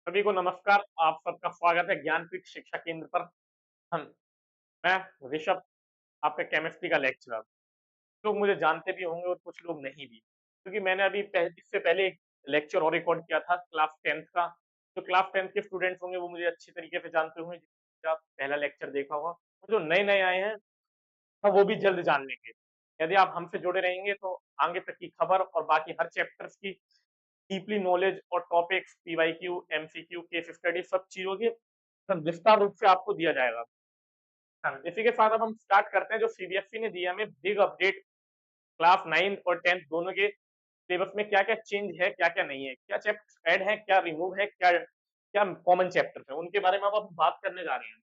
सभी को नमस्कार। आप सबका स्वागत है ज्ञानपीठ शिक्षा केंद्र पर। हम मैं ऋषभ, आपका केमिस्ट्री का लेक्चरर। लोग मुझे जानते भी होंगे और कुछ लोग नहीं भी, क्योंकि मैंने इससे पहले एक लेक्चर और रिकॉर्ड किया था क्लास 10th का। जो क्लास 10th के स्टूडेंट्स होंगे वो मुझे अच्छी तरीके से जानते होंगे, जिसका आप पहला लेक्चर देखा होगा। और जो नए नए आए हैं, हाँ, वो भी जल्द जान लेंगे। यदि आप हमसे जुड़े रहेंगे तो आगे तक की खबर और बाकी हर चैप्टर्स की डीपली नॉलेज और topics, PYQ, MCQ, case study, सब चीजों की विस्तार रूप से आपको दिया जाएगा। हाँ, इसी के साथ अब हम स्टार्ट करते हैं। जो सीबीएसई ने दिया हमें बिग अपडेट, क्लास 9 और 10 दोनों के सिलेबस में क्या क्या चेंज है, क्या क्या नहीं है, क्या चैप्टर ऐड है, क्या रिमूव है, क्या क्या कॉमन चैप्टर है, उनके बारे में अब हम बात करने जा रहे हैं।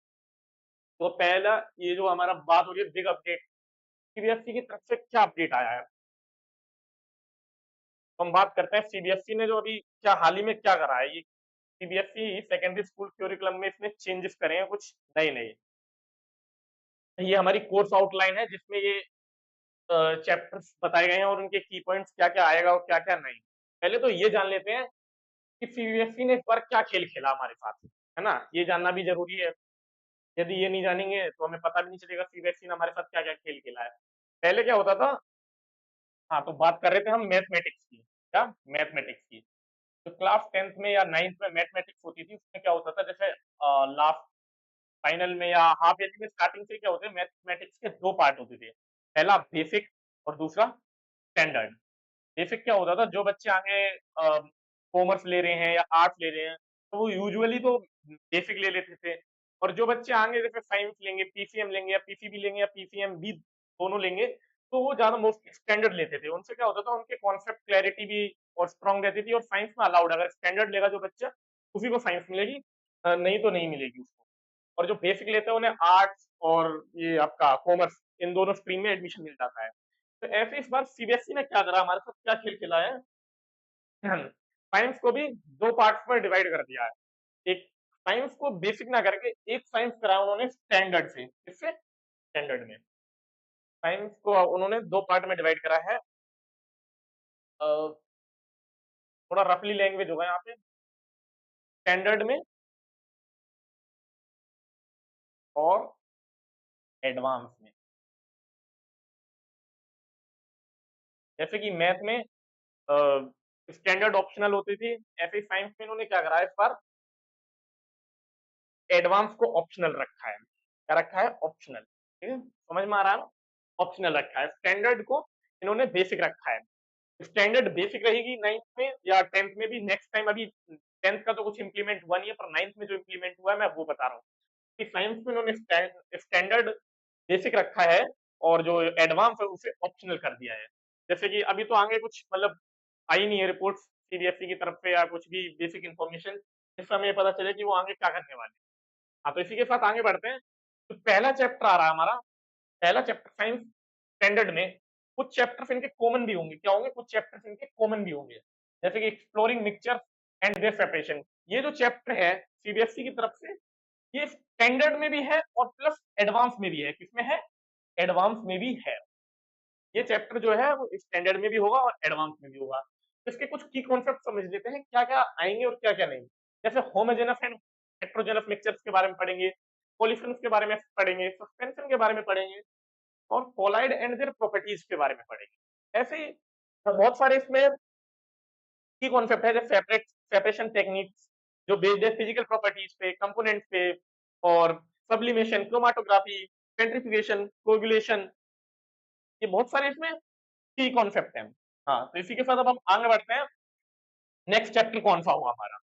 तो पहला, ये जो हमारा बात हो रही है बिग अपडेट, सीबीएसई की तरफ से क्या अपडेट आया है, तो हम बात करते हैं सीबीएसई ने जो अभी क्या हाल ही में क्या करा है। ये सीबीएसई सेकेंडरी स्कूल क्यूरिकुलम में इसने चेंजेस करे हैं कुछ नए नए। ये हमारी कोर्स आउटलाइन है जिसमें ये चैप्टर्स बताए गए हैं और उनके की पॉइंट्स क्या क्या आएगा और क्या क्या नहीं। पहले तो ये जान लेते हैं कि सीबीएसई ने इस बार क्या खेल खेला हमारे साथ, है ना। ये जानना भी जरूरी है। यदि ये नहीं जानेंगे तो हमें पता भी नहीं चलेगा सीबीएसई ने हमारे साथ क्या क्या खेल खेला है। पहले क्या होता था। हाँ, तो बात कर रहे थे हम मैथमेटिक्स की। क्या? मैथमेटिक्स की। तो क्लास 10th में या 9th में मैथमेटिक्स होती थी, उसमें क्या होता था, जैसे लास्ट फाइनल में या हाफ ईयरली में स्टार्टिंग से क्या होते हैं, मैथमेटिक्स के दो पार्ट होते थे। पहला बेसिक और दूसरा स्टैंडर्ड। बेसिक क्या होता था, जो बच्चे आगे कॉमर्स ले रहे हैं या आर्ट्स ले रहे हैं तो वो यूजुअली तो बेसिक ले लेते थे। और जो बच्चे आगे जैसे साइंस लेंगे, पीसीएम लेंगे या पीसीबी लेंगे या पीसीएम भी दोनों लेंगे, तो वो ज्यादा मोस्ट स्टैंडर्ड लेते थे। उनसे क्या होता था, उनके कॉन्सेप्ट क्लैरिटी भी और स्ट्रांग रहती थी। और साइंस में अलाउड, अगर स्टैंडर्ड लेगा जो बच्चा उसी को साइंस मिलेगी, नहीं तो नहीं मिलेगी उसको। और जो बेसिक लेते हैं उन्हें आर्ट्स और ये आपका कॉमर्स, इन दोनों स्ट्रीम में एडमिशन मिल जाता है। तो ऐसे इस बार सीबीएसई ने क्या करा, हमारे साथ क्या खेल खेला है, साइंस को भी दो पार्ट्स में डिवाइड कर दिया है। एक साइंस को बेसिक ना करके एक साइंस कराया उन्होंने स्टैंडर्ड से। इससे स्टैंडर्ड में साइंस को उन्होंने दो पार्ट में डिवाइड करा है। अ, थोड़ा रफली लैंग्वेज होगा यहाँ पे, स्टैंडर्ड में और एडवांस में। जैसे कि मैथ में स्टैंडर्ड ऑप्शनल होती थी, ऐसे ही साइंस में इन्होंने क्या करा है इस बार, एडवांस को ऑप्शनल रखा है। क्या रखा है? ऑप्शनल। ठीक है, समझ में आ रहा है ना। ऑप्शनल रखा है। स्टैंडर्ड को इन्होंने बेसिक रखा है। स्टैंडर्ड बेसिक रहेगी 9th में या 10th में भी नेक्स्ट टाइम। अभी 10th का तो कुछ इंप्लीमेंट हुआ नहीं है, पर 9th में जो इंप्लीमेंट हुआ है मैं वो बता रहा हूँ कि साइंस में इन्होंने स्टैंडर्ड बेसिक रखा है और जो एडवांस है उसे ऑप्शनल कर दिया है। जैसे कि अभी तो आगे कुछ मतलब आई नहीं है रिपोर्ट सीबीएसई की तरफ से या कुछ भी बेसिक इन्फॉर्मेशन, जिससे हमें पता चले कि वो आगे क्या करने वाले हैं। हाँ, तो इसी के साथ आगे बढ़ते हैं। तो पहला चैप्टर आ रहा है हमारा, पहला चैप्टर साइंस स्टैंडर्ड में। कुछ चैप्टर्स इनके कॉमन भी होंगे। क्या होंगे? कुछ चैप्टर्स इनके कॉमन भी होंगे, जैसे कि exploring mixture and their separation. ये जो चैप्टर है सीबीएसई की तरफ से, ये स्टैंडर्ड में भी है और प्लस एडवांस में भी है। किसमें है? एडवांस में भी है। ये चैप्टर जो है वो स्टैंडर्ड में भी होगा और एडवांस में भी होगा। तो इसके कुछ की कॉन्सेप्ट समझ लेते हैं, क्या क्या आएंगे और क्या क्या नहीं। जैसे होमोजेनस एंड हेट्रोजेनस मिक्सचर्स के बारे में पढ़ेंगे, पॉलिफिन्स के बारे में पढ़ेंगे, सस्पेंशन के बारे में पढ़ेंगे और कोलाइड एंड देयर प्रॉपर्टीज के बारे में पढ़ेंगे। ऐसे ही बहुत सारे इसमें की कॉन्सेप्ट है, जैसे सेपरेशन टेक्निक्स जो बेस्ड है फिजिकल प्रॉपर्टीज पे, कंपोनेंट्स पे, और सब्लिमेशन, क्रोमाटोग्राफी, सेंट्रीफ्यूगेशन, कोगुलेशन, ये बहुत सारे इसमें की कॉन्सेप्ट हैं। हाँ, तो इसी के साथ अब हम आगे बढ़ते हैं। नेक्स्ट चैप्टर कौन सा हुआ हमारा?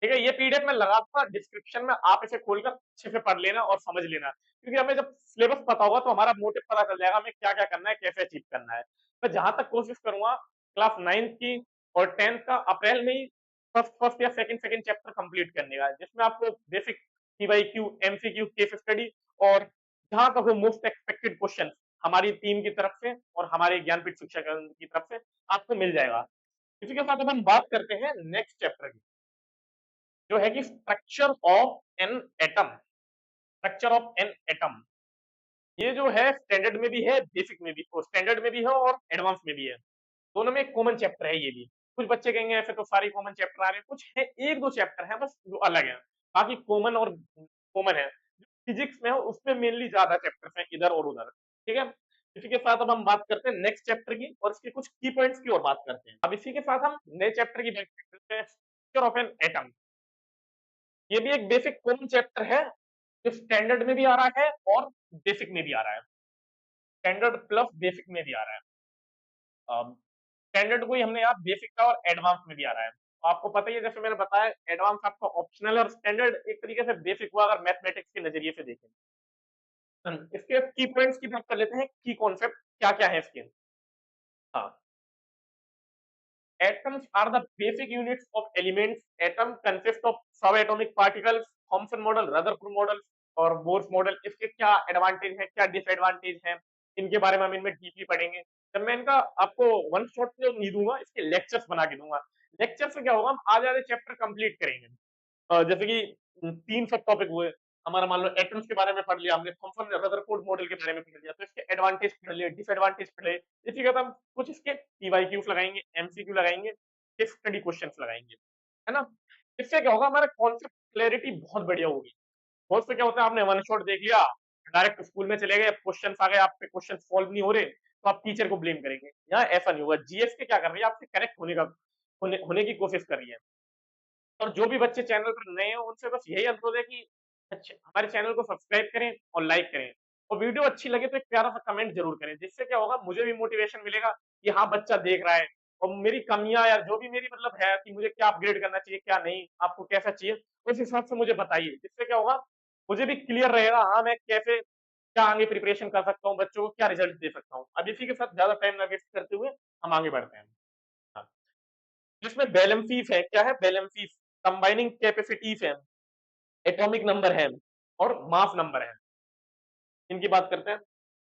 ठीक है, ये पीडीएफ में लगा दूंगा डिस्क्रिप्शन में, आप इसे खोलकर अच्छे से पढ़ लेना और समझ लेना, क्योंकि हमें जब सिलेबस पता होगा तो हमारा मोटिव पता चल जाएगा हमें क्या क्या करना है, कैसे अचीव करना है। मैं जहां तक कोशिश करूंगा क्लास 9th की और 10th का अप्रैल में ही फर्स्ट फर्स्ट या सेकंड सेकंड चैप्टर कंप्लीट करने का, जिसमें आपको basic PYQ, MCQ, case study और जहां तक हो मोस्ट एक्सपेक्टेड क्वेश्चन हमारी टीम की तरफ से और हमारे ज्ञानपीठ शिक्षा केंद्र की तरफ से आपको मिल जाएगा। इसी के साथ अब हम बात करते हैं नेक्स्ट चैप्टर की, जो है कि structure of an atom. Structure of an atom, ये जो है स्टैंडर्ड में भी है, बेसिक में भी, और स्टैंडर्ड में भी है और एडवांस में भी है। दोनों में कॉमन चैप्टर है ये भी। कुछ बच्चे कहेंगे ऐसे तो सारे कॉमन चैप्टर आ रहे हैं, कुछ है 1-2 चैप्टर हैं बस जो अलग हैं, बाकी कॉमन और कॉमन है। फिजिक्स में है उसमें मेनली ज्यादा चैप्टर्स हैं इधर और उधर, ठीक है। इसी के साथ अब हम बात करते हैं नेक्स्ट चैप्टर की और इसके कुछ की पॉइंट्स की ओर बात करते हैं। अब इसी के साथ हम नए चैप्टर की बात करते हैं, स्ट्रक्चर ऑफ एन एटम। ये भी एक बेसिक कॉमन चैप्टर है जो स्टैंडर्ड में भी आ रहा है और बेसिक में भी आ रहा है, स्टैंडर्ड प्लस बेसिक में भी आ रहा है। स्टैंडर्ड को ही हमने यहाँ बेसिक का और एडवांस में भी आ रहा है, तो आपको पता ही है जैसे मैंने बताया एडवांस आपका ऑप्शनल है और स्टैंडर्ड एक तरीके से बेसिक हुआ अगर मैथमेटिक्स के नजरिए से देखें। इसके की पॉइंट्स की बात कर लेते हैं, की कॉन्सेप्ट क्या क्या है इसके। हाँ, atoms are the basic units of elements. Atom consist of subatomic particles. Thompson model, Rutherford model और बोर्स मॉडल, इसके क्या एडवांटेज है क्या डिसएडवांटेज है, इनके बारे में हम इनमें डीपली पढ़ेंगे। जब मैं इनका आपको वन शॉट में नहीं दूंगा, इसके लेक्चर्स बना के दूंगा। लेक्चर से क्या होगा, हम आधे आधे चैप्टर कंप्लीट करेंगे। जैसे कि 3 सब टॉपिक हुए हमारा, मान लो एटम्स के बारे में पढ़ लिया हमने, थॉमसन रदरफोर्ड मॉडल के बारे में पढ़ लिया, तो इसके एडवांटेज पढ़ लिए, डिसएडवांटेज पढ़ लिए। इसी के बाद हम कुछ इसके पीवाईक्यूज लगाएंगे, एमसीक्यू लगाएंगे, केस स्टडी क्वेश्चंस लगाएंगे, है ना। इससे क्या होगा, हमारा कॉन्सेप्ट क्लैरिटी बहुत बढ़िया होगी। बहुत से क्या होता है, आपने वन शॉट देख लिया, डायरेक्ट स्कूल में चले गए, क्वेश्चन आ गए, आपके क्वेश्चन सॉल्व नहीं हो रहे तो आप टीचर को ब्लेम करेंगे। यहाँ ऐसा नहीं होगा, जीएस के क्या कर रही है, आपसे करेक्ट होने की कोशिश कर रही है। और जो भी बच्चे चैनल पर नए हैं उनसे बस यही अनुरोध है कि अच्छा हमारे चैनल को सब्सक्राइब करें और लाइक करें, और वीडियो अच्छी लगे तो एक प्यारा सा कमेंट जरूर करें, जिससे क्या होगा, मुझे भी मोटिवेशन मिलेगा कि हाँ बच्चा देख रहा है, और मेरी कमियां या जो भी मेरी मतलब है कि मुझे क्या अपग्रेड करना चाहिए क्या नहीं, आपको कैसा चाहिए उस हिसाब से मुझे बताइए, जिससे क्या होगा, मुझे भी क्लियर रहेगा हाँ मैं कैसे क्या आगे प्रिपरेशन कर सकता हूँ, बच्चों को क्या रिजल्ट दे सकता हूँ। अब इसी के साथ ज्यादा टाइम ना वेस्ट करते हुए हम आगे बढ़ते हैं। हाँ, जिसमें बैलेंसीज है, क्या है बैलेंसीज, कंबाइनिंग कैपेसिटीज है, एटॉमिक नंबर है और मास नंबर है, इनकी बात करते हैं।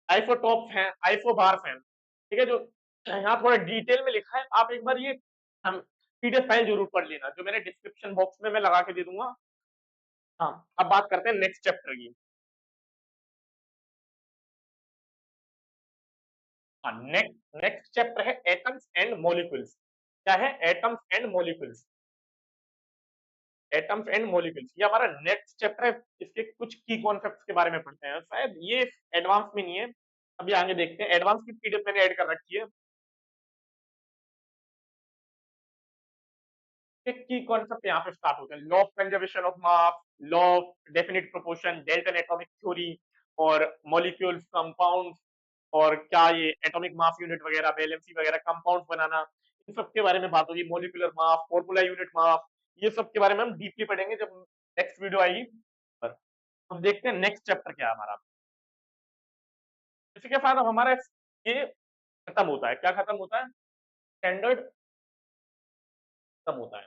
आइसोटॉप्स हैं, आइसोबार्स हैं, ठीक है। जो यहाँ थोड़ा डिटेल में लिखा है, आप एक बार ये हम पीडीएफ फाइल जरूर पढ़ लेना, जो मैंने डिस्क्रिप्शन बॉक्स में मैं लगा के दे दूंगा। हाँ, अब बात करते हैं नेक्स्ट चैप्टर की। हाँ, नेक्स्ट नेक्स्ट चैप्टर है एटम्स एंड मॉलिक्यूल्स। क्या है, atoms and molecules, atoms and molecules, ये हमारा नेक्स्ट चैप्टर है। इसके कुछ की कॉन्सेप्ट्स के बारे में पढ़ते हैं, शायद ये एडवांस में नहीं है, अभी आगे देखते हैं। एडवांस की पीडीएफ मैंने ऐड कर रखी है। एक की कॉन्सेप्ट यहाँ पे स्टार्ट होते हैं, law of conservation of mass, law of definite proportion, Dalton atomic theory और मॉलिक्यूल्स, कंपाउंड्स, और क्या ये एटॉमिक मास यूनिट वगैरह, वैलेंसी वगैरह, कंपाउंड्स बनाना, इन सब के बारे में बात होगी। Molecular mass, formula unit mass, ये सब के बारे में हम डीपली पढ़ेंगे जब नेक्स्ट वीडियो आएगी। पर हम देखते हैं नेक्स्ट चैप्टर क्या है हमारा। इसी के साथ अब हमारा ये खत्म होता है, क्या खत्म होता है, स्टैंडर्ड खत्म होता है।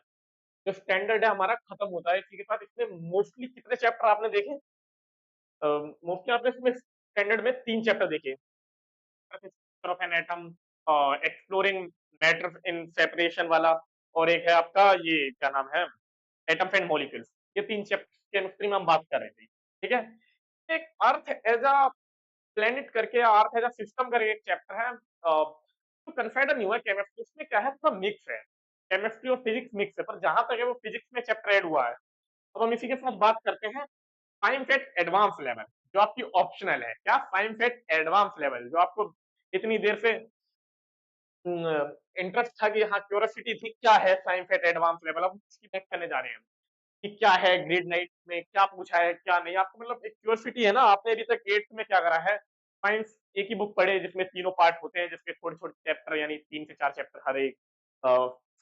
जो स्टैंडर्ड है हमारा खत्म होता है इसी के साथ। इसमें मोस्टली कितने चैप्टर आपने देखे, मोस्टली आपने इसमें स्टैंडर्ड में 3 चैप्टर देखे, of an atom, exploring matter in separation वाला, और एक है आपका ये क्या नाम है, एटम्स एंड मॉलिक्यूल्स। ये 3 चैप्टर केमिस्ट्री में हम बात कर रहे थे, ठीक है। एक अर्थ एज अ प्लेनेट करके, अर्थ एज अ सिस्टम करके एक चैप्टर है, तो कंसिडर नहीं हुआ केमिस्ट्री, इसमें क्या है थोड़ा मिक्स है, केमिस्ट्री और फिजिक्स मिक्स है, पर जहां तक है वो फिजिक्स में चैप्टर ऐड हुआ है। अब हम इसी के साथ बात करते हैं फाइन फेट एडवांस लेवल, जो आपकी ऑप्शनल है। क्या, फाइन फेट एडवांस लेवल, जो आपको इतनी देर से इंटरेस्ट था कि हाँ क्यूरियोसिटी थी क्या है फाइन फेट एडवांस लेवल, अब इसकी बात करने जा रहे हैं कि क्या है, ग्रेड नाइट में क्या पूछा है क्या नहीं, आपको मतलब एक क्यूरियोसिटी है ना। आपने अभी तक 8th में क्या करा है, साइंस एक ही बुक पढ़े जिसमें तीनों पार्ट होते हैं, जिसके छोटे छोटे चैप्टर यानी 3 से 4 चैप्टर हर एक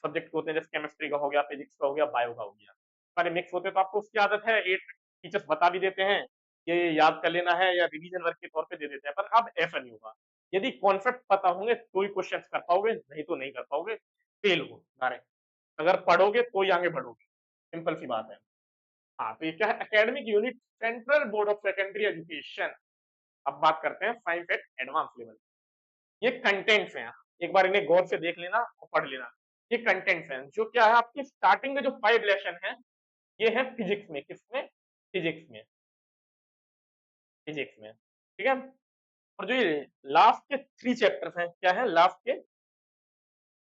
सब्जेक्ट होते हैं, जैसे केमिस्ट्री का हो गया, फिजिक्स का हो गया, बायो का हो गया, सारे मिक्स होते हैं। तो आपको उसकी आदत है, 8 टीचर्स बता भी देते हैं ये याद कर लेना है या रिवीजन वर्क के तौर पे दे देते हैं, पर अब ऐसा नहीं होगा। यदि कॉन्सेप्ट पता होंगे तो ही क्वेश्चन कर पाओगे, नहीं तो नहीं कर पाओगे, फेल हो डायरेक्ट। अगर पढ़ोगे तो ही आगे बढ़ोगे, सिंपल सी बात है। हाँ, तो ये क्या है, academic unit central board of secondary education. अब बात करते हैं साइंस एट एडवांस लेवल। ये कंटेंट्स हैं, एक बार इन्हें गौर से देख लेना और पढ़ लेना। ये कंटेंट्स हैं जो क्या है, आपकी स्टार्टिंग में जो 5 लेसन है ये है फिजिक्स में, किसमें, फिजिक्स में, फिजिक्स में, ठीक है। और जो ये लास्ट के 3 चैप्टर्स हैं, क्या है लास्ट के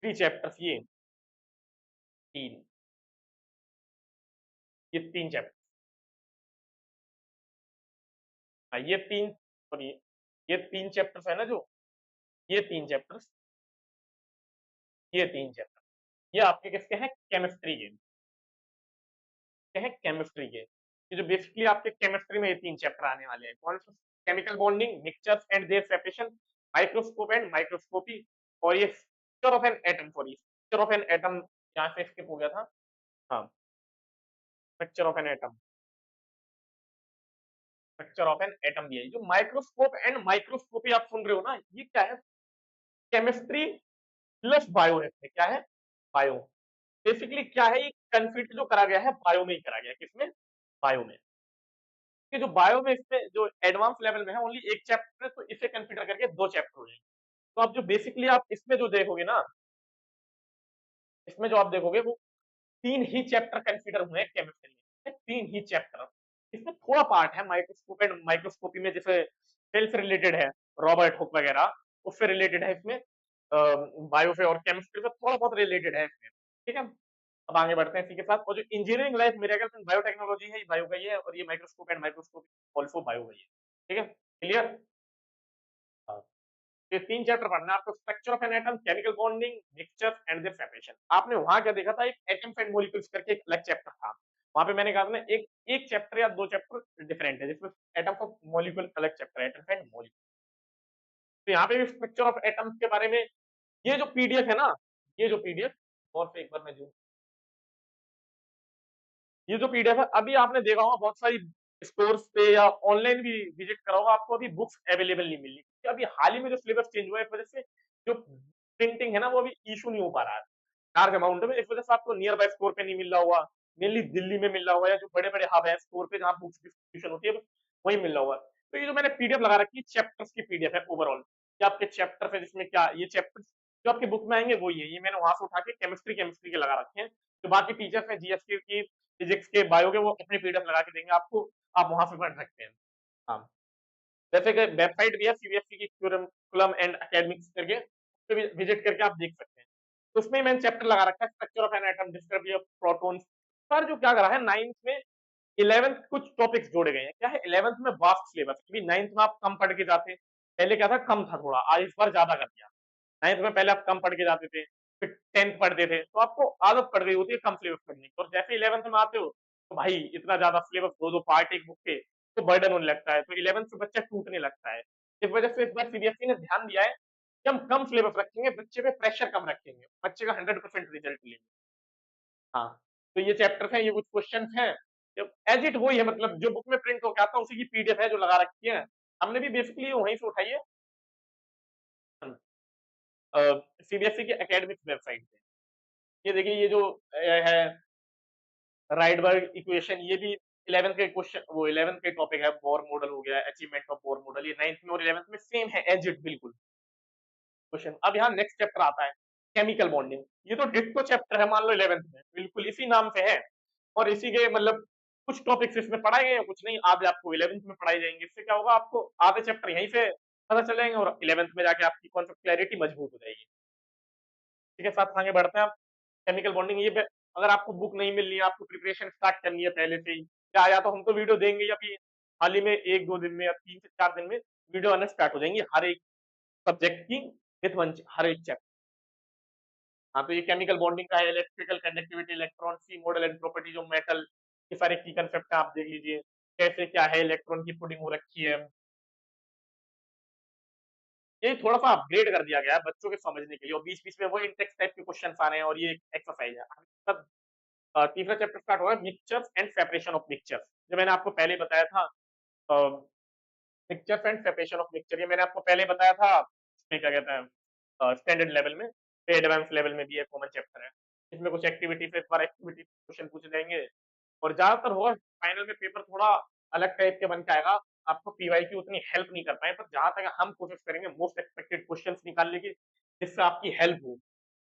3 चैप्टर्स, ये 3 ये 3 चैप्टर। हाँ, ये 3 सुनिए, ये 3 चैप्टर्स है ना जो, ये 3 चैप्टर्स, ये 3 चैप्टर, ये आपके किसके हैं? केमिस्ट्री के। क्या है? केमिस्ट्री के। ये जो बेसिकली आपके केमिस्ट्री में ये 3 चैप्टर आने वाले हैं। कौन से? Chemical bonding, mixtures and their separation, microscope and microscopy, और ये structure of an atom, sorry structure of an atom यहाँ से स्किप हो गया था। हाँ, structure of an atom, structure of an atom भी है। जो माइक्रोस्कोप एंड माइक्रोस्कोपी आप सुन रहे हो ना, ये क्या है? केमिस्ट्री प्लस बायो है। क्या है? बायो। बेसिकली क्या है, ये कंफिट जो करा गया है बायो में ही करा गया है। किसमें? बायो में। कि जो बायो में इसमें जो एडवांस लेवल में है ओनली एक चैप्टर है, तो इसे कंसीडर करके 2 चैप्टर हो जाएंगे। तो आप जो बेसिकली आप इसमें जो देखोगे ना, इसमें जो आप देखोगे वो 3 ही चैप्टर कंसीडर हुए हैं केमिस्ट्री में, 3 ही चैप्टर। इसमें थोड़ा पार्ट है माइक्रोस्कोप एंड माइक्रोस्कोपी में, जैसे सेल से रिलेटेड है, रॉबर्ट हुक वगैरह उससे रिलेटेड है इसमें, बायो से और केमिस्ट्री से थोड़ा बहुत रिलेटेड है इसमें। ठीक है, अब आगे बढ़ते हैं इसी के साथ। और जो इंजीनियरिंग लाइफ मेरेकल्स इन बायोटेक्नोलॉजी है, ये बायो का ही है, और ये microscope and microscope also bio का ही है। ठीक है, क्लियर? हाँ। ये 3 चैप्टर पढ़ना है आपको, structure of an atom, chemical bonding, mixtures and their separation. आपने वहां क्या देखा था? एक एटम्स एंड मॉलिक्यूल्स करके एक अलग चैप्टर था। वहां पे मैंने कहा था ना, एक एक चैप्टर या 2 चैप्टर डिफरेंट है, जिसमें एटम्स ऑफ मॉलिक्यूल अलग चैप्टर है, एटम्स एंड मॉलिक्यूल। तो यहाँ पे भी स्ट्रक्चर ऑफ एटम्स के बारे में, ये जो पीडीएफ है ना, ये जो पीडीएफ, और से एक बार मैं जूम, ये जो पीडीएफ है, अभी आपने देखा होगा बहुत सारी स्टोर्स पे या ऑनलाइन भी विजिट करा होगा, आपको अभी बुक्स अवेलेबल नहीं मिली, क्योंकि अभी हाल ही में जो सिलेबस चेंज हुआ है, इस वजह से जो प्रिंटिंग है ना, वो अभी इशू नहीं हो पा रहा है लार्ज अमाउंट में। इस वजह से आपको नियर बाय स्टोर पे नहीं मिल रहा होगा, मेनली दिल्ली में मिल रहा होगा, या जो बड़े बड़े हब है स्टोर पे जहाँ बुक्स डिस्ट्रीब्यूशन होती है, वही मिल रहा होगा। तो ये जो मैंने पीडीएफ लगा रखी है, चैप्टर्स की पीडीएफ है ओवरऑल, कि आपके चैप्टर है जिसमें क्या ये चैप्टर जो आपकी बुक में आएंगे वही है। ये मैंने वहां से उठा के केमिस्ट्री केमिस्ट्री के लगा रखे हैं। जो बाकी टीचर्स हैं जीएस की, फिजिक्स के, बायो के, वो अपनी पीडीएफ लगा के देंगे आपको, आप वहां से पढ़ सकते हैं। हाँ, जैसे कि वेबसाइट भी है सीबीएसई की, करिकुलम एंड एकेडमिक्स करके, उस पे भी विजिट करके आप देख सकते हैं। तो उसमें मैंने चैप्टर लगा रखा है, structure of an atom, discovery of protons. Sir जो क्या करा है, 9th में 11th कुछ टॉपिक्स जोड़े गए हैं। क्या है, 11th में वास्ट सिलेबस, क्योंकि 9th में आप कम पढ़ के जाते हैं। पहले क्या था, कम था थोड़ा, आज इस बार ज्यादा कर दिया। 9th में पहले आप कम पढ़ के जाते थे, फिर 10th पढ़ते थे, तो आपको आदत पड़ गई होती है कम सिलेबस पढ़ने की। और जैसे 11th में आते हो, तो भाई इतना ज्यादा सिलेबस, दो दो पार्ट एक बुक के, तो बर्डन होने लगता है, तो 11th से बच्चा टूटने लगता है। इस वजह से इस बार सीबीएसई ने ध्यान दिया है कि हम कम सिलेबस रखेंगे, बच्चे पे प्रेशर कम रखेंगे, बच्चे का 100% रिजल्ट लेंगे। हाँ, तो ये चैप्टर है, ये कुछ क्वेश्चन हैं, एज इट वही है, मतलब जो बुक में प्रिंट होकर आता है उसी की पीडीएफ है जो लगा रखी है। हमने भी बेसिकली वहीं से उठाई है, सीबीएसई की एकेडमिक वेबसाइट से। ये देखिए, ये जो है राइडबर्ग इक्वेशन, ये भी 11th के क्वेश्चन, वो 11th के टॉपिक है। बोर मॉडल हो गया, अचीवमेंट ऑफ बोर मॉडल, ये 9th में और 11th में सेम है, एज इट बिल्कुल क्वेश्चन। अब यहाँ नेक्स्ट चैप्टर आता है, केमिकल बॉन्डिंग। ये तो डिट्टो चैप्टर है, मान लो 11th में, बिल्कुल इसी नाम से है, और इसी के मतलब कुछ टॉपिक्स इसमें पढ़ाए गए हैं, कुछ नहीं, आधे आपको 11th में पढ़ाई जाएंगे। इससे क्या होगा, आपको आधे चैप्टर यहीं से पता चल जाएंगे, और 11th में जाके आपकी कॉन्सेप्ट क्लैरिटी मजबूत हो जाएगी। ठीक है, साथ आगे बढ़ते हैं आप। केमिकल बॉन्डिंग, ये अगर आपको बुक नहीं मिल रही है, आपको प्रिपरेशन स्टार्ट करनी है पहले से ही, या तो हम तो वीडियो देंगे, या फिर हाल ही में 1-2 दिन में या 3 से 4 दिन में वीडियो आना स्टार्ट हो जाएंगी हर एक सब्जेक्ट की, विथ वन हर एक चैप्टर। हाँ, तो ये केमिकल बॉन्डिंग का है, electrical conductivity, electron, sea model and properties of metal, ये सारे की कंसेप्ट आप देख लीजिए, कैसे क्या है, इलेक्ट्रॉन की पुडिंग हो रखी है। ये थोड़ा सा अपग्रेड कर दिया गया है बच्चों के समझने के लिए, और बीच बीच में वो इंटेक्स टाइप के क्वेश्चन आ रहे हैं, और ये एक्सरसाइज है। तब तीसरा चैप्टर स्टार्ट होगा, mixtures and separation of mixtures, जो मैंने आपको पहले बताया था। Mixtures and separation of mixture, ये मैंने आपको पहले बताया था, इसमें क्या कहते हैं, स्टैंडर्ड लेवल में, एडवांस लेवल में भी एक कॉमन चैप्टर है। इसमें कुछ एक्टिविटी से, इस बार एक्टिविटी क्वेश्चन पूछे जाएंगे, और ज्यादातर होगा फाइनल में पेपर थोड़ा अलग टाइप के बन के आएगा। आपको पीवाईक्यू उतनी हेल्प नहीं कर पाए, पर जहां तक हम कोशिश करेंगे मोस्ट एक्सपेक्टेड क्वेश्चंस निकालने की, जिससे आपकी हेल्प हो,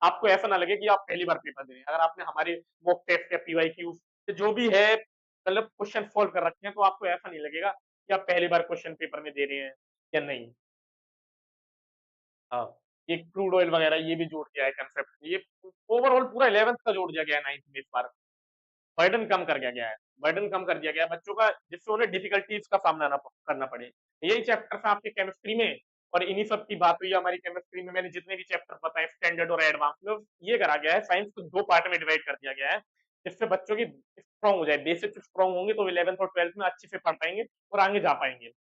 आपको ऐसा ना लगे कि आप पहली बार पेपर दे रहे हैं। अगर आपने हमारे मॉक टेस्ट या पीवाईक्यू जो भी है, मतलब क्वेश्चन सॉल्व कर रखे हैं, तो आपको ऐसा नहीं लगेगा कि आप पहली बार क्वेश्चन पेपर में दे रहे हैं या नहीं। हाँ, ये क्रूड ऑयल वगैरह ये भी जोड़ दिया है कंसेप्ट, ये ओवरऑल पूरा 11th का जोड़ दिया गया है 9th में इस बार। बर्डन कम कर दिया गया है, बर्डन कम कर दिया गया है बच्चों का, जिससे उन्हें डिफिकल्टीज का सामना ना करना पड़े। यही चैप्टर था आपके केमिस्ट्री में, और इन्हीं सब की बात हुई हमारी केमिस्ट्री में। मैंने जितने भी चैप्टर बताए स्टैंडर्ड और एडवांस में, ये करा गया है, साइंस को 2 पार्ट में डिवाइड कर दिया गया है, जिससे बच्चों की स्ट्रांग हो जाए, बेसिक स्ट्रांग होंगे तो 11th और 12th में अच्छे से पढ़ पाएंगे और आगे जा पाएंगे।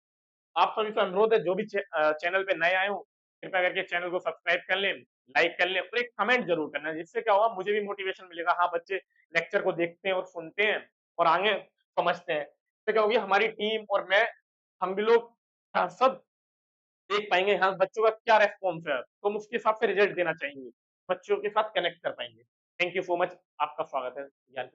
आप सभी से अनुरोध है, जो भी चैनल पे नए आए हो, कृपया करके चैनल को सब्सक्राइब कर लें, लाइक कर लें और एक कमेंट जरूर करना, जिससे क्या होगा, मुझे भी मोटिवेशन मिलेगा। हाँ, बच्चे लेक्चर को देखते हैं और सुनते हैं और आगे समझते हैं, तो क्या होगी, हमारी टीम और मैं, हम भी लोग सब देख पाएंगे हाँ बच्चों का क्या रेस्पॉन्स है, तो हम उसके हिसाब से रिजल्ट देना चाहेंगे, बच्चों के साथ कनेक्ट कर पाएंगे। थैंक यू सो मच, आपका स्वागत है ज्ञान